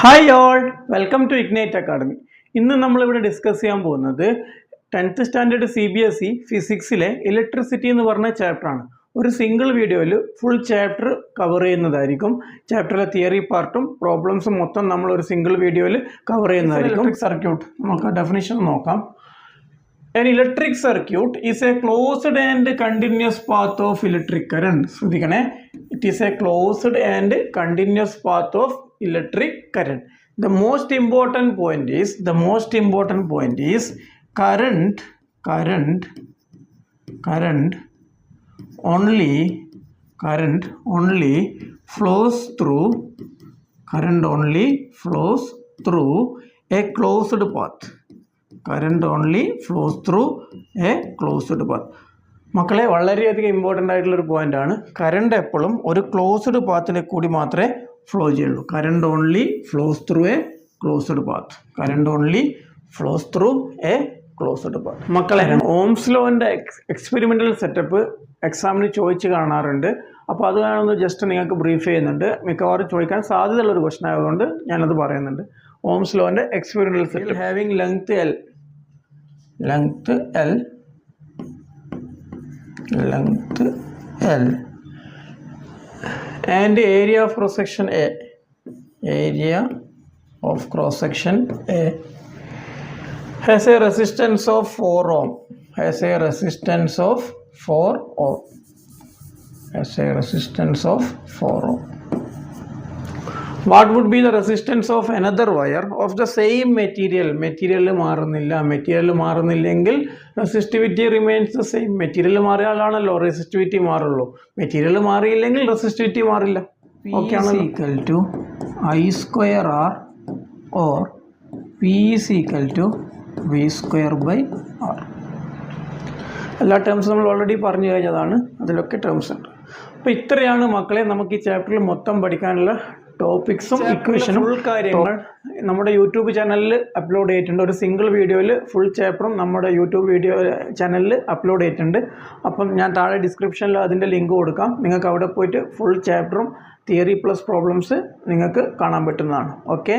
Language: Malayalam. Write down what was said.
Hi all, welcome to Ignite Academy. ഇന്ന് നമ്മളിവിടെ ഡിസ്കസ് ചെയ്യാൻ പോകുന്നത് 10th സ്റ്റാൻഡേർഡ് CBSE ഫിസിക്സിലെ ഇലക്ട്രിസിറ്റി എന്ന് പറഞ്ഞ ചാപ്റ്ററാണ്. ഒരു സിംഗിൾ വീഡിയോയിൽ ഫുൾ ചാപ്റ്റർ കവർ ചെയ്യുന്നതായിരിക്കും. ചാപ്റ്ററിലെ തിയറി പാർട്ടും പ്രോബ്ലംസും മൊത്തം നമ്മൾ ഒരു സിംഗിൾ വീഡിയോയിൽ കവർ ചെയ്യുന്നതായിരിക്കും. ഇലക്ട്രിക് സർക്യൂട്ട് നമുക്ക് ഡെഫിനിഷൻ നോക്കാം. An electric circuit is a closed and continuous path of electric current. ശ്രദ്ധിക്കണേ, it is a closed and continuous path of electric current. The most important point is current only flows through a closed path. Current only flows through a closed path. മക്കളെ, വളരെയധികം ഇമ്പോർട്ടൻ്റ് ആയിട്ടുള്ളൊരു പോയിൻ്റാണ്. കറണ്ട് എപ്പോഴും ഒരു ക്ലോസ്ഡ് പാത്തിലേക്ക് കൂടി മാത്രമേ ഫ്ലോ ചെയ്യുള്ളൂ. Current only flows through a closed path. മക്കളെ, ഓംസ് ലോൻ്റെ എക്സ്പെരിമെൻ്റൽ സെറ്റപ്പ് എക്സാമിന് ചോദിച്ച് കാണാറുണ്ട്. അപ്പോൾ അത് ഞാനൊന്ന് ജസ്റ്റ് നിങ്ങൾക്ക് ബ്രീഫ് ചെയ്യുന്നുണ്ട്. മിക്കവാറും ചോദിക്കാൻ സാധ്യതയുള്ളൊരു ക്വസ്റ്റൻ ആയതുകൊണ്ട് ഞാനത് പറയുന്നുണ്ട്. ഓംസ് ലോൻ്റെ experimental setup having length L and area of cross section A has a resistance of 4 ohm. What would be the resistance of another wire of the same material? Material മാറുന്നില്ലെങ്കിൽ resistivity remains the same. Material മാറിയാലാണല്ലോ resistivity മാറുള്ളൂ. Material മാറിയില്ലെങ്കിൽ resistivity മാറില്ല. P is equal to I square R or P is equal to V square by R. എല്ലാ ടേംസും നമ്മൾ ഓൾറെഡി പറഞ്ഞു കഴിഞ്ഞതാണ്. അതിലൊക്കെ ടേംസ് ഉണ്ട്. അപ്പോൾ ഇത്രയാണ് മക്കളെ നമുക്ക് ഈ ചാപ്റ്ററിൽ മൊത്തം പഠിക്കാനുള്ള ടോപ്പിക്സും ഇക്വേഷനും ഫുൾ കാര്യങ്ങൾ നമ്മുടെ യൂട്യൂബ് ചാനലിൽ അപ്ലോഡ് ചെയ്തിട്ടുണ്ട്. ഒരു സിംഗിൾ വീഡിയോയിൽ ഫുൾ ചാപ്റ്ററും നമ്മുടെ യൂട്യൂബ് വീഡിയോ ചാനലിൽ അപ്ലോഡ് ചെയ്തിട്ടുണ്ട്. അപ്പം ഞാൻ താഴെ ഡിസ്ക്രിപ്ഷനിൽ അതിൻ്റെ ലിങ്ക് കൊടുക്കാം. നിങ്ങൾക്ക് അവിടെ പോയിട്ട് ഫുൾ ചാപ്റ്ററും തിയറി പ്ലസ് പ്രോബ്ലംസ് നിങ്ങൾക്ക് കാണാൻ പറ്റുന്നതാണ്. ഓക്കെ.